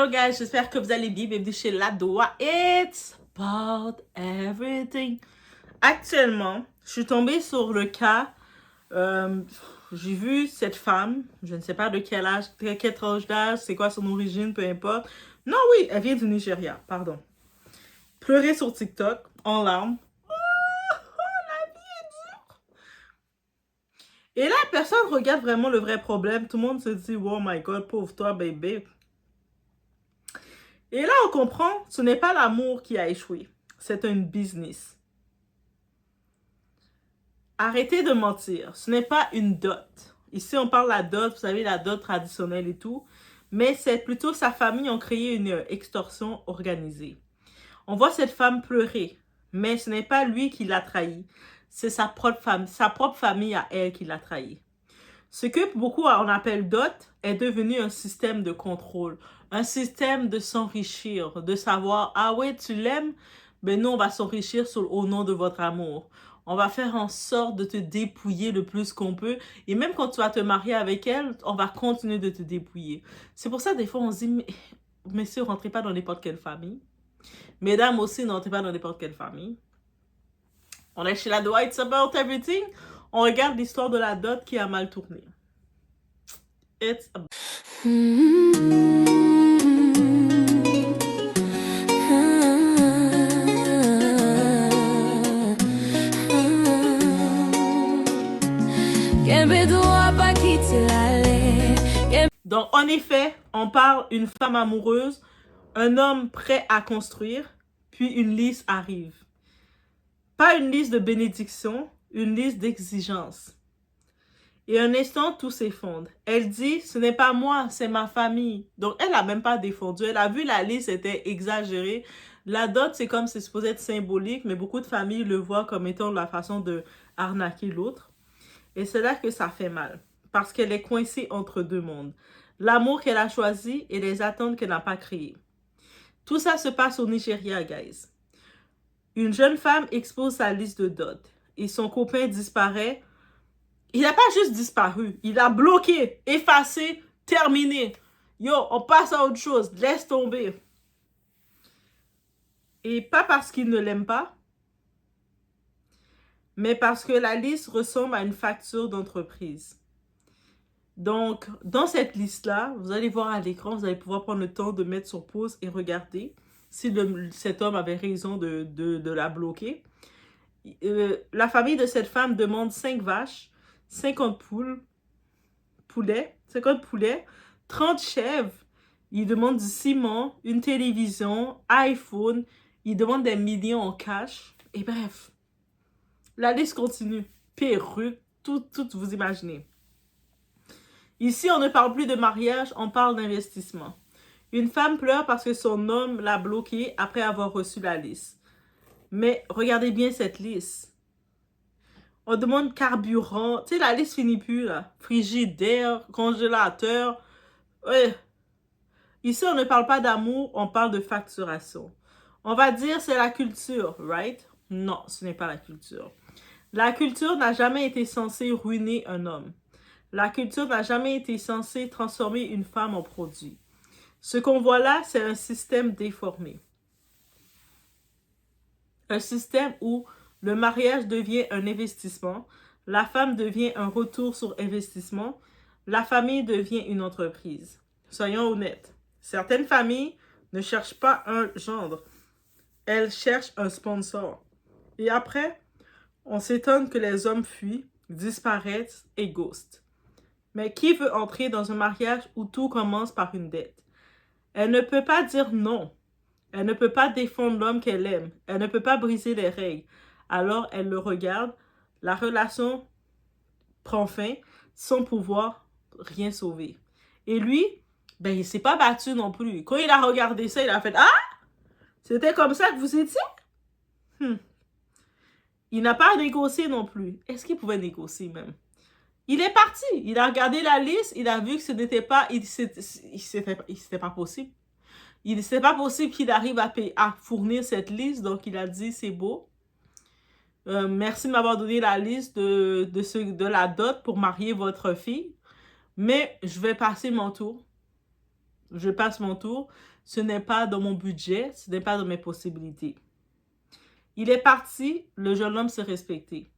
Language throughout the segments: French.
Hello guys, j'espère que vous allez bien. Bienvenue chez Ladoa. It's about everything. Actuellement, je suis tombée sur le cas. J'ai vu cette femme, je ne sais pas de quel âge, quel tranche d'âge, c'est quoi son origine, peu importe. Non, oui, elle vient du Nigeria, pardon. Pleurer sur TikTok, en larmes. Et là, personne regarde vraiment le vrai problème. Tout le monde se dit, oh my god, pauvre toi, bébé. Et là, on comprend, ce n'est pas l'amour qui a échoué. C'est un business. Arrêtez de mentir. Ce n'est pas une dot. Ici, on parle de la dot, vous savez, la dot traditionnelle et tout. Mais c'est plutôt sa famille ont créé une extorsion organisée. On voit cette femme pleurer. Mais ce n'est pas lui qui l'a trahi. C'est sa propre famille à elle qui l'a trahi. Ce que beaucoup on appelle dot est devenu un système de contrôle. Un système de s'enrichir. De savoir, ah ouais, tu l'aimes? Ben nous, on va s'enrichir au nom de votre amour. On va faire en sorte de te dépouiller le plus qu'on peut. Et même quand tu vas te marier avec elle, on va continuer de te dépouiller. C'est pour ça, des fois, on se dit, mais, messieurs, rentrez pas dans n'importe quelle famille. Mesdames aussi, n'entrez pas dans n'importe quelle famille. On est chez Ladoa, it's about everything. On regarde l'histoire de la dot qui a mal tourné. It's about... Donc, en effet, on parle d'une femme amoureuse, un homme prêt à construire, puis une liste arrive. Pas une liste de bénédictions, une liste d'exigences. Et un instant, tout s'effondre. Elle dit, ce n'est pas moi, c'est ma famille. Donc, elle n'a même pas défendu. Elle a vu la liste, c'était exagéré. La dot, c'est comme c'est supposé être symbolique, mais beaucoup de familles le voient comme étant la façon de arnaquer l'autre. Et c'est là que ça fait mal. Parce qu'elle est coincée entre deux mondes. L'amour qu'elle a choisi et les attentes qu'elle n'a pas créées. Tout ça se passe au Nigeria, guys. Une jeune femme expose sa liste de dot. Et son copain disparaît. Il n'a pas juste disparu. Il a bloqué, effacé, terminé. Yo, on passe à autre chose. Laisse tomber. Et pas parce qu'il ne l'aime pas, mais parce que la liste ressemble à une facture d'entreprise. Donc, dans cette liste-là, vous allez voir à l'écran, vous allez pouvoir prendre le temps de mettre sur pause et regarder si cet homme avait raison de la bloquer. La famille de cette femme demande 5 vaches, 50 poulets, 30 chèvres. Ils demandent du ciment, une télévision, iPhone. Ils demandent des millions en cash. Et bref, la liste continue. Perruque, tout vous imaginez. Ici, on ne parle plus de mariage, on parle d'investissement. Une femme pleure parce que son homme l'a bloquée après avoir reçu la liste. Mais regardez bien cette liste. On demande carburant. Tu sais, la liste finit plus, là. Frigidaire, congélateur. Ouais. Ici, on ne parle pas d'amour, on parle de facturation. On va dire c'est la culture, right? Non, ce n'est pas la culture. La culture n'a jamais été censée ruiner un homme. La culture n'a jamais été censée transformer une femme en produit. Ce qu'on voit là, c'est un système déformé. Un système où le mariage devient un investissement, la femme devient un retour sur investissement, la famille devient une entreprise. Soyons honnêtes. Certaines familles ne cherchent pas un gendre. Elles cherchent un sponsor. Et après, on s'étonne que les hommes fuient, disparaissent et ghostent. Mais qui veut entrer dans un mariage où tout commence par une dette? Elle ne peut pas dire non. Elle ne peut pas défendre l'homme qu'elle aime. Elle ne peut pas briser les règles. Alors, elle le regarde. La relation prend fin sans pouvoir rien sauver. Et lui, ben, il ne s'est pas battu non plus. Quand il a regardé ça, il a fait « Ah! C'était comme ça que vous étiez? » Il n'a pas négocié non plus. Est-ce qu'il pouvait négocier même? Il est parti. Il a regardé la liste. Il a vu que ce n'était pas... C'était pas possible. C'est pas possible qu'il arrive à fournir cette liste. Donc, il a dit, c'est beau. Merci de m'avoir donné la liste de la dot pour marier votre fille. Mais je vais passer mon tour. je passe mon tour, ce n'est pas dans mon budget, ce n'est pas dans mes possibilités. Il est parti, le jeune homme s'est respecté.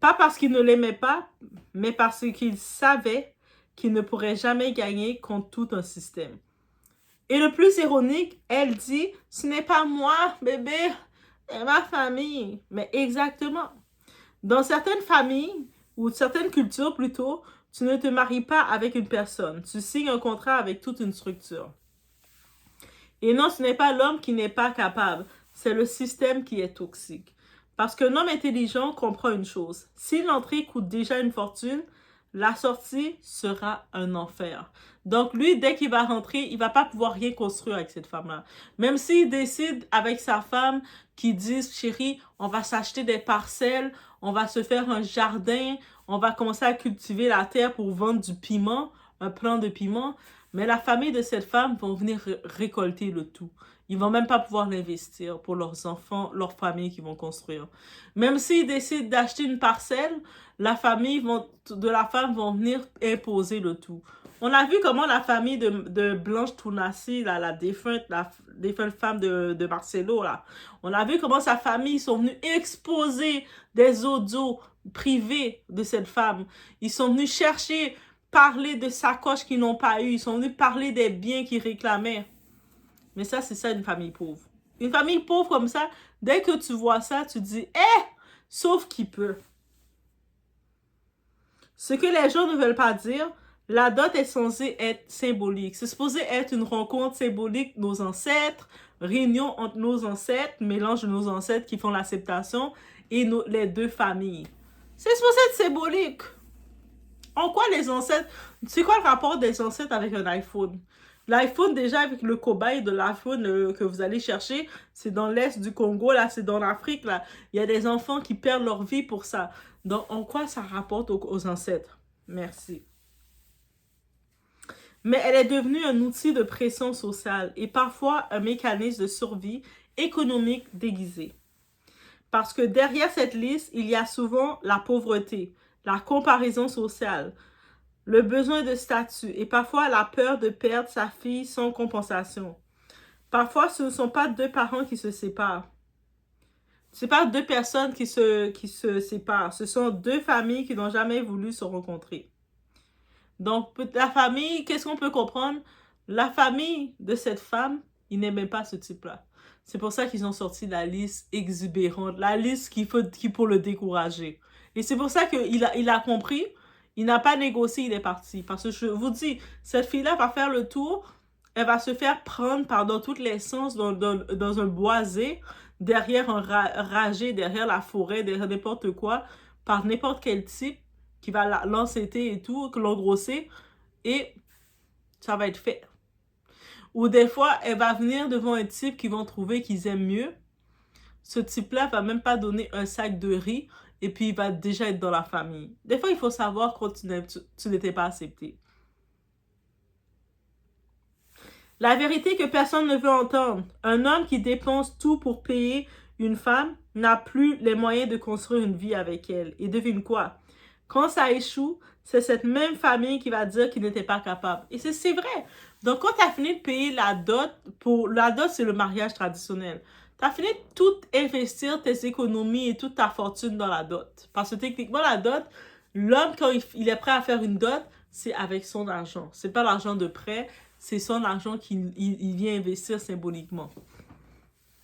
Pas parce qu'il ne l'aimait pas, mais parce qu'il savait qu'il ne pourrait jamais gagner contre tout un système. Et le plus ironique, elle dit, ce n'est pas moi, bébé, c'est ma famille. Mais exactement. Dans certaines familles, ou certaines cultures plutôt, tu ne te maries pas avec une personne. Tu signes un contrat avec toute une structure. Et non, ce n'est pas l'homme qui n'est pas capable, c'est le système qui est toxique. Parce qu'un homme intelligent comprend une chose. Si l'entrée coûte déjà une fortune, la sortie sera un enfer. Donc lui, dès qu'il va rentrer, il va pas pouvoir rien construire avec cette femme-là. Même s'il décide avec sa femme qui disent, chérie, on va s'acheter des parcelles, on va se faire un jardin, on va commencer à cultiver la terre pour vendre du piment, un plant de piment. Mais la famille de cette femme vont venir récolter le tout. Ils vont même pas pouvoir l'investir pour leurs enfants, leur famille qu'ils vont construire. Même s'ils décident d'acheter une parcelle, la famille de la femme vont venir imposer le tout. On a vu comment la famille de Blanche Tounassi, la défunte femme de Marcelo, là, on a vu comment sa famille sont venus exposer des audios privés de cette femme. Ils sont venus chercher, parler de sacoches qu'ils n'ont pas eu. Ils sont venus parler des biens qu'ils réclamaient. Mais ça, c'est ça une famille pauvre. Une famille pauvre comme ça, dès que tu vois ça, tu te dis, sauf qui peut. Ce que les gens ne veulent pas dire, la dot est censée être symbolique. C'est supposé être une rencontre symbolique de nos ancêtres, réunion entre nos ancêtres, mélange de nos ancêtres qui font l'acceptation et les deux familles. C'est supposé être symbolique. En quoi les ancêtres... C'est quoi le rapport des ancêtres avec un iPhone? L'iPhone, déjà, avec le cobaye de l'iPhone que vous allez chercher, c'est dans l'est du Congo, là, c'est dans l'Afrique, là. Il y a des enfants qui perdent leur vie pour ça. Donc, en quoi ça rapporte aux ancêtres? Merci. Mais elle est devenue un outil de pression sociale et parfois un mécanisme de survie économique déguisé. Parce que derrière cette liste, il y a souvent la pauvreté, la comparaison sociale, le besoin de statut et parfois la peur de perdre sa fille sans compensation. Parfois, ce ne sont pas deux parents qui se séparent. Ce n'est pas deux personnes qui se séparent. Ce sont deux familles qui n'ont jamais voulu se rencontrer. Donc, la famille, qu'est-ce qu'on peut comprendre? La famille de cette femme, ils n'aimaient pas ce type-là. C'est pour ça qu'ils ont sorti la liste exubérante, la liste qui pour le décourager. Et c'est pour ça qu'il a compris, il n'a pas négocié, il est parti. Parce que je vous dis, cette fille-là va faire le tour, elle va se faire prendre dans tous les sens, dans un boisé, derrière un ragé, derrière la forêt, derrière n'importe quoi, par n'importe quel type qui va l'encêter et tout, l'engrosser, et ça va être fait. Ou des fois, elle va venir devant un type qu'ils vont trouver qu'ils aiment mieux. Ce type-là va même pas donner un sac de riz et puis il va déjà être dans la famille. Des fois, il faut savoir quand tu n'étais pas accepté. La vérité que personne ne veut entendre. Un homme qui dépense tout pour payer une femme n'a plus les moyens de construire une vie avec elle. Et devine quoi? Quand ça échoue, c'est cette même famille qui va dire qu'il n'était pas capable. Et c'est vrai. Donc, quand tu as fini de payer la dot, la dot, c'est le mariage traditionnel. Tu as fini de tout investir tes économies et toute ta fortune dans la dot. Parce que techniquement, la dot, l'homme, quand il est prêt à faire une dot, c'est avec son argent. C'est pas l'argent de prêt, c'est son argent qu'il vient investir symboliquement.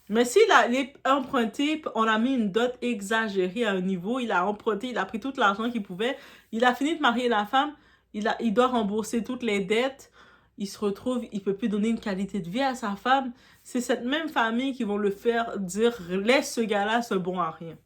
Mais s'il a emprunté, on a mis une dot exagérée à un niveau, il a emprunté, il a pris tout l'argent qu'il pouvait, il a fini de marier la femme, il doit rembourser toutes les dettes, il se retrouve, il ne peut plus donner une qualité de vie à sa femme. C'est cette même famille qui vont le faire dire « laisse ce gars-là, ce bon à rien ».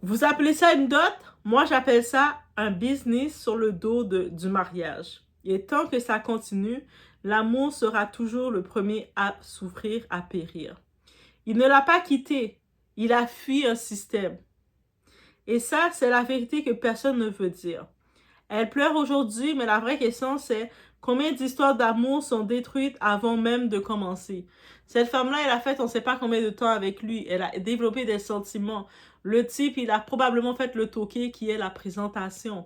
Vous appelez ça une dot? Moi, j'appelle ça un business sur le dos du mariage. Et tant que ça continue, l'amour sera toujours le premier à souffrir, à périr. Il ne l'a pas quitté. Il a fui un système. Et ça, c'est la vérité que personne ne veut dire. Elle pleure aujourd'hui, mais la vraie question, c'est combien d'histoires d'amour sont détruites avant même de commencer? Cette femme-là, elle a fait on ne sait pas combien de temps avec lui. Elle a développé des sentiments. Le type, il a probablement fait le toqué qui est la présentation.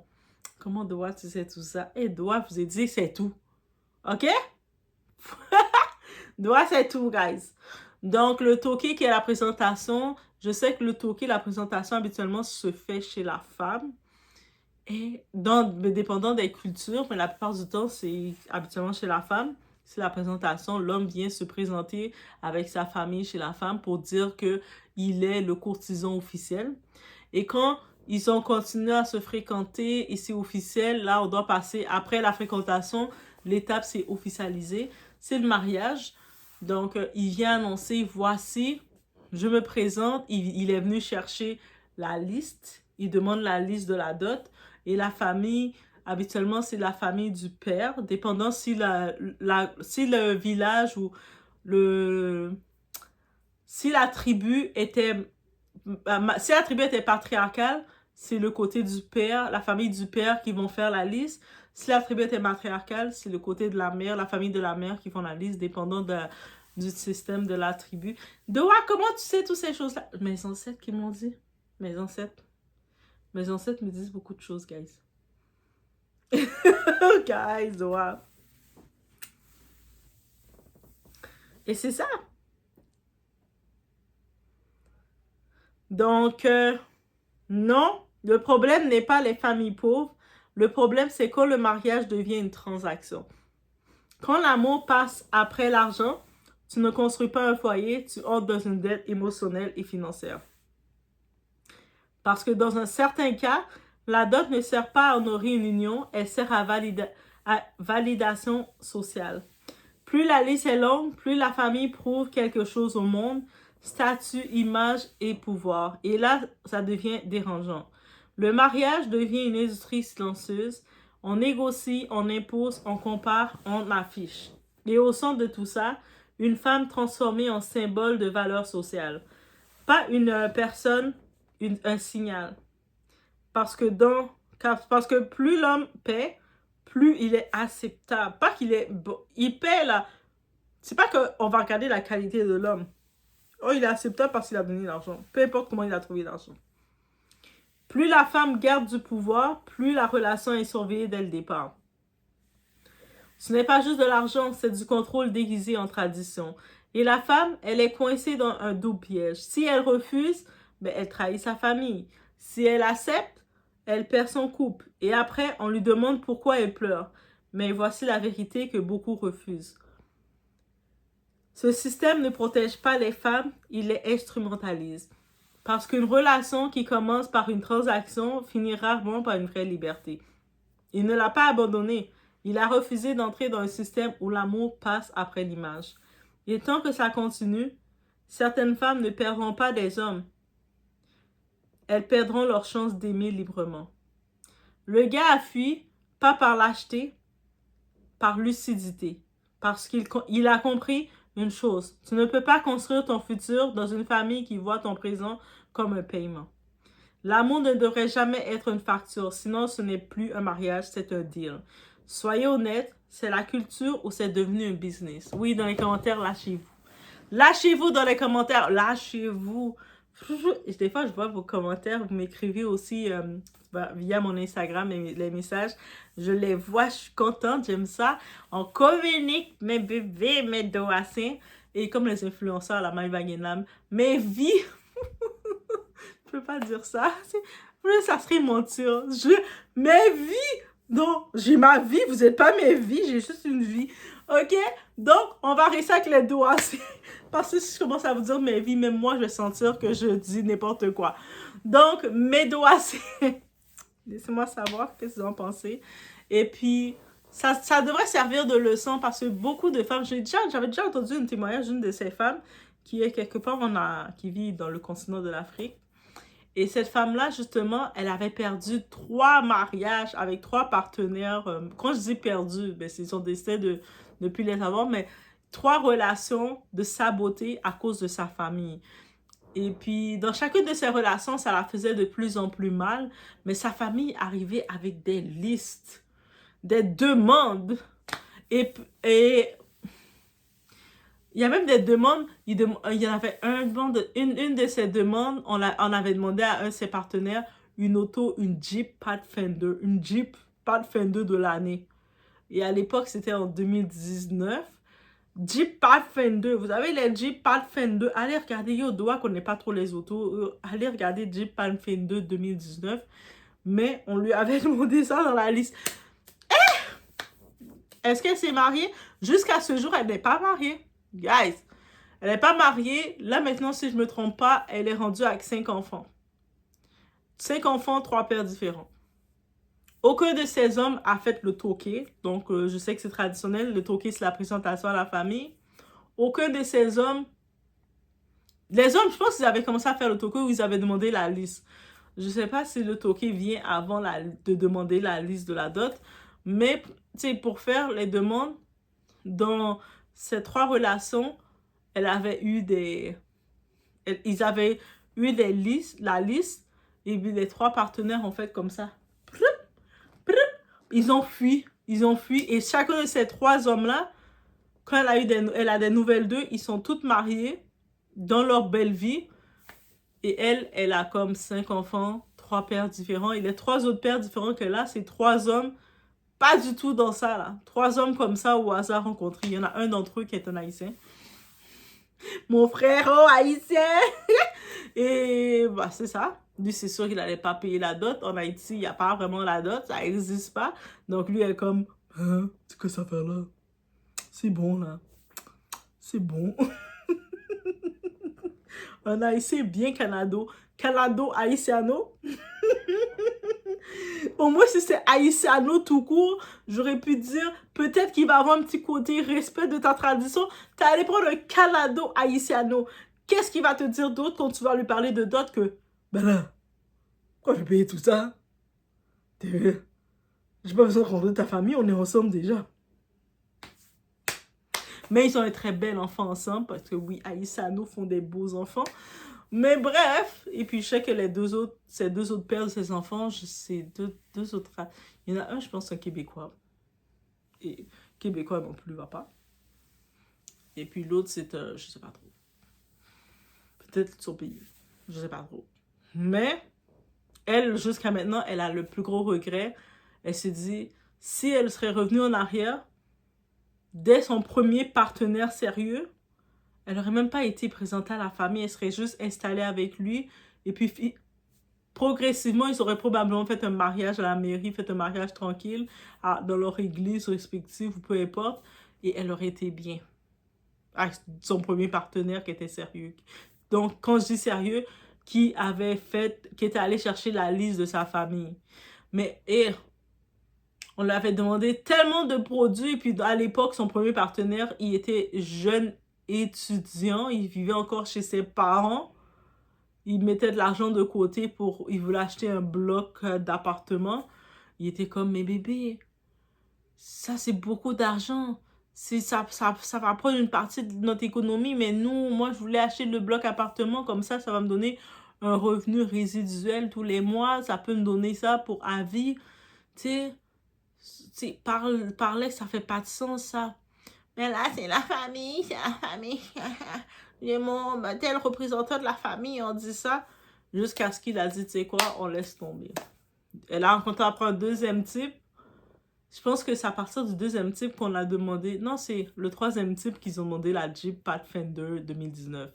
Comment Doha, tu sais tout ça? Et Doha, je vous ai dit, c'est tout. OK? Doha, c'est tout, guys. Donc, le toki qui est la présentation, je sais que le toki, la présentation, habituellement, se fait chez la femme. Et dépendant des cultures, mais la plupart du temps, c'est habituellement chez la femme. C'est la présentation, l'homme vient se présenter avec sa famille chez la femme pour dire que il est le courtisan officiel. Et quand ils ont continué à se fréquenter et c'est officiel, là, on doit passer, après la fréquentation, l'étape, c'est officialisé. C'est le mariage. Donc, il vient annoncer, voici, je me présente. Il est venu chercher la liste. Il demande la liste de la dot. Et la famille, habituellement, c'est la famille du père, dépendant si si le village ou si la tribu était patriarcale, c'est le côté du père, la famille du père qui vont faire la liste. Si la tribu était matriarcale, c'est le côté de la mère, la famille de la mère qui font la liste, dépendant du système de la tribu. Doha, comment tu sais toutes ces choses-là? Mes ancêtres qui m'ont dit. Mes ancêtres. Mes ancêtres me disent beaucoup de choses, guys. Guys, wow. Et c'est ça. Donc, non, le problème n'est pas les familles pauvres. Le problème, c'est quand le mariage devient une transaction. Quand l'amour passe après l'argent, tu ne construis pas un foyer, tu entres dans une dette émotionnelle et financière. Parce que dans un certain cas, la dot ne sert pas à honorer une union, elle sert à validation sociale. Plus la liste est longue, plus la famille prouve quelque chose au monde, statut, image et pouvoir. Et là, ça devient dérangeant. Le mariage devient une industrie silencieuse. On négocie, on impose, on compare, on affiche. Et au centre de tout ça, une femme transformée en symbole de valeur sociale. Pas une personne, un signal. Parce que plus l'homme paie, plus il est acceptable. Pas qu'il est... Il paie là. C'est pas qu'on va regarder la qualité de l'homme. Oh, il est acceptable parce qu'il a donné l'argent. Peu importe comment il a trouvé l'argent. Plus la femme garde du pouvoir, plus la relation est surveillée dès le départ. Ce n'est pas juste de l'argent, c'est du contrôle déguisé en tradition. Et la femme, elle est coincée dans un double piège. Si elle refuse, ben, elle trahit sa famille. Si elle accepte, elle perd son couple. Et après, on lui demande pourquoi elle pleure. Mais voici la vérité que beaucoup refusent. Ce système ne protège pas les femmes, il les instrumentalise. Parce qu'une relation qui commence par une transaction finit rarement par une vraie liberté. Il ne l'a pas abandonnée. Il a refusé d'entrer dans un système où l'amour passe après l'image. Et tant que ça continue, certaines femmes ne perdront pas des hommes. Elles perdront leur chance d'aimer librement. Le gars a fui, pas par lâcheté, par lucidité. Parce qu'il a compris une chose. Tu ne peux pas construire ton futur dans une famille qui voit ton présent comme un paiement. L'amour ne devrait jamais être une facture, sinon ce n'est plus un mariage, c'est un deal. Soyez honnête, c'est la culture ou c'est devenu un business? Oui, dans les commentaires, lâchez-vous. Lâchez-vous dans les commentaires, lâchez-vous. Des fois, je vois vos commentaires, vous m'écrivez aussi via mon Instagram les messages. Je les vois, je suis contente, j'aime ça. On communique, mes bébés, mes doassins. Et comme les influenceurs, la Maïvaguenam, mes vies. Je peux pas dire ça. Ça serait mentir. Mes vies. Non, j'ai ma vie, vous n'êtes pas mes vies, j'ai juste une vie. OK? Donc, on va rester avec les doigts. Parce que si je commence à vous dire mes vies, même moi, je vais sentir que je dis n'importe quoi. Donc, mes doigts, laissez-moi savoir qu'est-ce que vous en pensez. Et puis, ça devrait servir de leçon parce que beaucoup de femmes, j'avais déjà entendu un témoignage d'une de ces femmes qui est quelque part, qui vit dans le continent de l'Afrique. Et cette femme-là, justement, elle avait perdu 3 mariages avec 3 partenaires. Quand je dis perdu, ben, ils sont décédés depuis les avant, mais 3 relations de saboter à cause de sa famille. Et puis, dans chacune de ces relations, ça la faisait de plus en plus mal. Mais sa famille arrivait avec des listes, des demandes. Et il y a même des demandes, il y en avait une de ces demandes, on avait demandé à un de ses partenaires une auto, une Jeep Pathfinder, une Jeep Pathfinder de l'année. Et à l'époque, c'était en 2019. Jeep Pathfinder, vous avez les Jeep Pathfinder, allez regarder, yo, doit qu'on n'ait pas trop les autos, allez regarder Jeep Pathfinder 2019, mais on lui avait demandé ça dans la liste. Est-ce qu'elle s'est mariée? Jusqu'à ce jour, elle n'est pas mariée, guys. Elle n'est pas mariée, là maintenant, si je ne me trompe pas, elle est rendue avec 5 enfants. 5 enfants, 3 pères différents. Aucun de ces hommes a fait le toqué. Donc, je sais que c'est traditionnel. Le toqué, c'est la présentation à la famille. Aucun de ces hommes... Les hommes, je pense qu'ils avaient commencé à faire le toqué ou ils avaient demandé la liste. Je ne sais pas si le toqué vient avant de demander la liste de la dot. Mais, tu sais, pour faire les demandes, dans ces 3 relations, elle avait eu des... Ils avaient eu la liste. Et puis, les 3 partenaires ont fait comme ça. Ils ont fui. Et chacun de ces 3 hommes-là, quand elle a des nouvelles d'eux, ils sont tous mariés dans leur belle vie. Et elle a comme 5 enfants, 3 pères différents. Et les 3 autres pères différents qu'elle a, c'est 3 hommes, pas du tout dans ça, là. 3 hommes comme ça au hasard rencontrés. Il y en a un d'entre eux qui est un Haïtien. Mon frère haïtien. Et bah, c'est ça. Lui, c'est sûr qu'il n'allait pas payer la dot. En Haïti, il n'y a pas vraiment la dot. Ça n'existe pas. Donc, lui, elle est comme, hein, c'est quoi ça fait là? C'est bon, là. C'est bon. Un Haïtien bien Canado. Canado haïtiano. Au moins, si c'est haïtiano tout court, j'aurais pu dire, peut-être qu'il va avoir un petit côté respect de ta tradition. T'es allé prendre un Canado haïtiano. Qu'est-ce qu'il va te dire d'autre quand tu vas lui parler de dot que, ben là, pourquoi je vais payer tout ça? J'ai pas besoin de rentrer de ta famille, on est ensemble déjà. Mais ils ont un très bel enfant ensemble, parce que oui, haïtiano font des beaux enfants. Mais bref, et puis je sais que ces deux autres pères de ces enfants, c'est deux autres... Il y en a un, je pense, un Québécois. Et Québécois non plus, va pas. Et puis l'autre, c'est, je sais pas trop. Peut-être son pays, je sais pas trop. Mais, elle, jusqu'à maintenant, elle a le plus gros regret. Elle s'est dit, si elle serait revenue en arrière, dès son premier partenaire sérieux, elle n'aurait même pas été présentée à la famille, elle serait juste installée avec lui. Et puis, progressivement, ils auraient probablement fait un mariage à la mairie, fait un mariage tranquille dans leur église respective ou peu importe. Et elle aurait été bien. Avec son premier partenaire qui était sérieux. Donc, quand je dis sérieux, qui était allé chercher la liste de sa famille. Mais, on lui avait demandé tellement de produits. Et puis, à l'époque, son premier partenaire, il était jeune étudiant, il vivait encore chez ses parents, il mettait de l'argent de côté il voulait acheter un bloc d'appartement. Il était comme, mais bébé, ça c'est beaucoup d'argent, ça va prendre une partie de notre économie, mais moi je voulais acheter le bloc appartement, comme ça va me donner un revenu résiduel tous les mois, ça peut me donner ça pour à vie, tu sais, parler, ça fait pas de sens ça. Mais là, c'est la famille, c'est la famille. J'ai tel représentant de la famille, on dit ça. Jusqu'à ce qu'il a dit, tu sais quoi, on laisse tomber. Elle a rencontré après un deuxième type. Je pense que c'est à partir du deuxième type qu'on a demandé... Non, c'est le troisième type qu'ils ont demandé la Jeep Pathfinder 2019.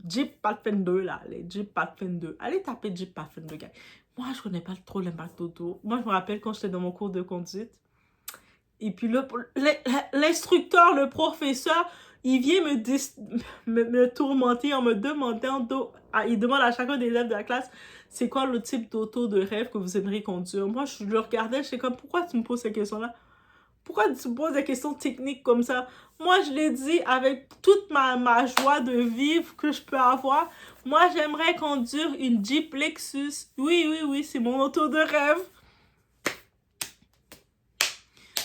Jeep Pathfinder, là. Les Jeep Pathfinder. Allez taper Jeep Pathfinder, gars. Moi, je connais pas trop l'impact auto. Moi, je me rappelle quand j'étais dans mon cours de conduite. Et puis l'instructeur, le professeur, il vient me tourmenter en me demandant, il demande à chacun des élèves de la classe, c'est quoi le type d'auto de rêve que vous aimeriez conduire? Moi, je le regardais, je sais comme, pourquoi tu me poses ces questions-là? Pourquoi tu me poses des questions techniques comme ça? Moi, je l'ai dit avec toute ma joie de vivre que je peux avoir. Moi, j'aimerais conduire une Jeep Lexus. Oui, c'est mon auto de rêve.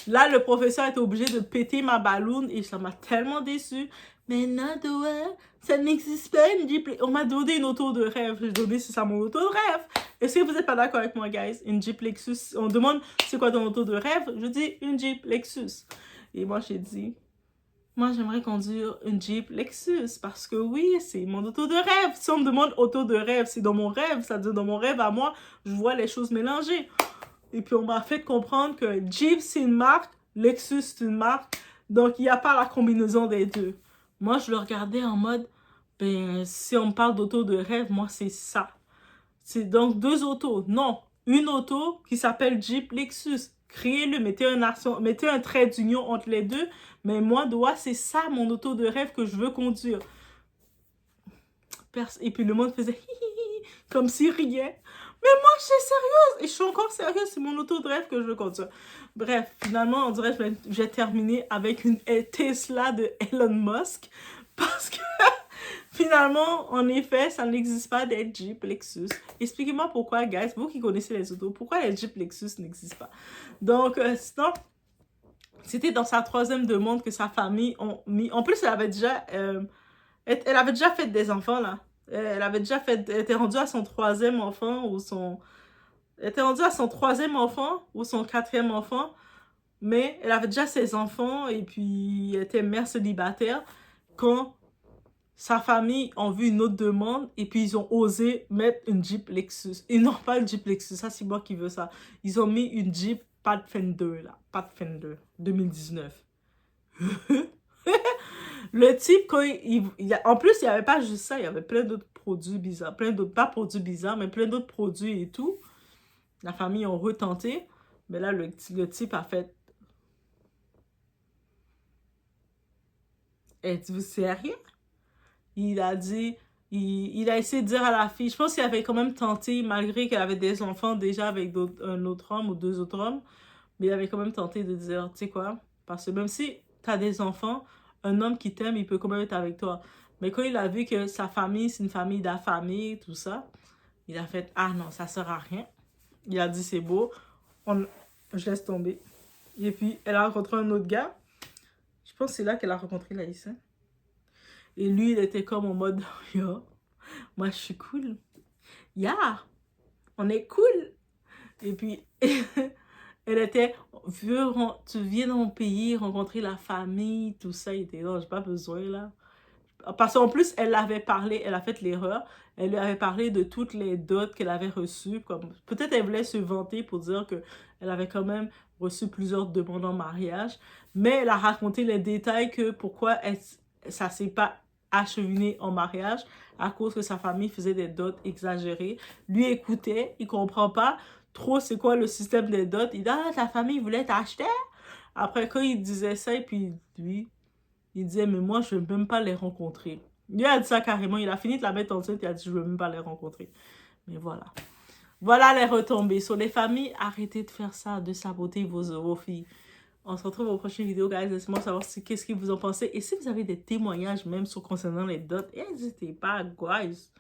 Là, le professeur était obligé de péter ma balloune et ça m'a tellement déçue. Mais non, ça n'existe pas une Jeep. On m'a donné une auto de rêve. J'ai donné c'est ça mon auto de rêve. Est-ce que vous n'êtes pas d'accord avec moi, guys? Une Jeep Lexus. On demande c'est quoi ton auto de rêve? Je dis une Jeep Lexus. Et moi, j'ai dit, moi, j'aimerais conduire une Jeep Lexus parce que oui, c'est mon auto de rêve. Si on me demande auto de rêve, c'est dans mon rêve. Ça veut dire dans mon rêve à moi, je vois les choses mélangées. Et puis, on m'a fait comprendre que Jeep, c'est une marque, Lexus, c'est une marque. Donc, il n'y a pas la combinaison des deux. Moi, je le regardais en mode, ben, si on me parle d'auto de rêve, moi, c'est ça. C'est donc 2 autos. Non, une auto qui s'appelle Jeep Lexus. Créez-le, mettez un trait d'union entre les deux. Mais moi, c'est ça mon auto de rêve que je veux conduire. Et puis le monde faisait hi, comme s'il riait. Mais moi, je suis sérieuse. Et je suis encore sérieuse. C'est mon auto de rêve que je veux conduire. Bref, finalement, on dirait que je vais terminer avec une Tesla de Elon Musk. Parce que finalement, en effet, ça n'existe pas des Jeep Lexus. Expliquez-moi pourquoi, guys, vous qui connaissez les autos, pourquoi les Jeep Lexus n'existent pas. Donc, sinon, c'était dans sa 3e demande que sa famille ont mis... En plus, elle avait déjà fait des enfants, là. Elle était rendue à son 3e enfant ou son... Elle était rendue à son 3e enfant ou son 4e enfant. Mais elle avait déjà ses enfants et puis elle était mère célibataire quand sa famille a vu une autre demande et puis ils ont osé mettre une Jeep Lexus. Et non, pas une Jeep Lexus, ça c'est moi qui veux ça. Ils ont mis une Jeep Pathfinder, là. Pathfinder, 2019. Le type, en plus, il n'y avait pas juste ça, il y avait plein d'autres produits bizarres. Pas produits bizarres, mais plein d'autres produits et tout. La famille a retenté. Mais là, le type a fait... Êtes-vous sérieux? Il a dit... Il a essayé de dire à la fille... Je pense qu'il avait quand même tenté, malgré qu'elle avait des enfants déjà avec un autre homme ou 2 autres hommes. Mais il avait quand même tenté de dire, tu sais quoi? Parce que même si tu as des enfants, un homme qui t'aime, il peut quand même être avec toi. Mais quand il a vu que sa famille, c'est une famille d'affamés, tout ça, il a fait, ah non, ça sert à rien. Il a dit, c'est beau, je laisse tomber. Et puis, elle a rencontré un autre gars. Je pense que c'est là qu'elle a rencontré Laïssa. Et lui, il était comme en mode, yo, moi, je suis cool. Yeah, on est cool. Et puis, elle était, tu viens dans mon pays, rencontrer la famille, tout ça. Il était, non, j'ai pas besoin, là. Parce qu'en plus, elle avait parlé, elle a fait l'erreur, elle lui avait parlé de toutes les dots qu'elle avait reçues. Peut-être elle voulait se vanter pour dire qu'elle avait quand même reçu plusieurs demandes en mariage, mais elle a raconté les détails que pourquoi ça s'est pas acheminé en mariage, à cause que sa famille faisait des dots exagérées. Lui écoutait, il comprend pas trop c'est quoi le système des dots. Il dit, ah, ta famille voulait t'acheter. Après, quand il disait ça, et puis lui... Il disait, mais moi, je ne veux même pas les rencontrer. Il a dit ça carrément. Il a fini de la mettre enceinte. Il a dit, je ne veux même pas les rencontrer. Mais voilà. Voilà les retombées. Sur les familles, arrêtez de faire ça, de saboter vos filles. On se retrouve aux prochaines vidéos, guys. Laissez-moi savoir qu'est-ce que vous en pensez. Et si vous avez des témoignages même concernant les dots, n'hésitez pas, guys.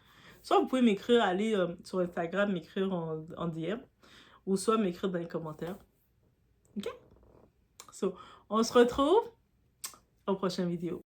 Soit vous pouvez m'écrire, aller sur Instagram, m'écrire en DM. Ou soit m'écrire dans les commentaires. OK? So, on se retrouve aux prochaines vidéos.